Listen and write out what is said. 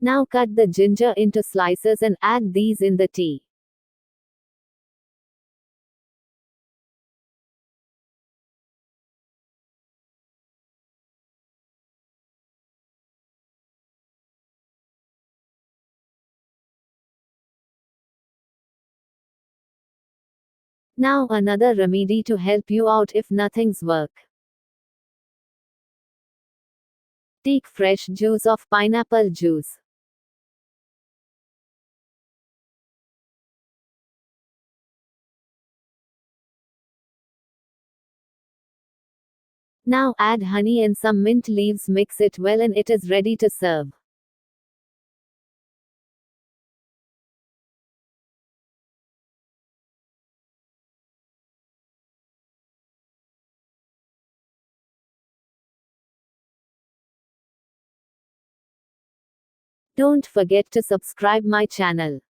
Now cut the ginger into slices and add these in the tea. Now another remedy to help you out if nothing's work. Take fresh juice of pineapple juice. Now add honey and some mint leaves, mix it well and it is ready to serve. Don't forget to subscribe my channel.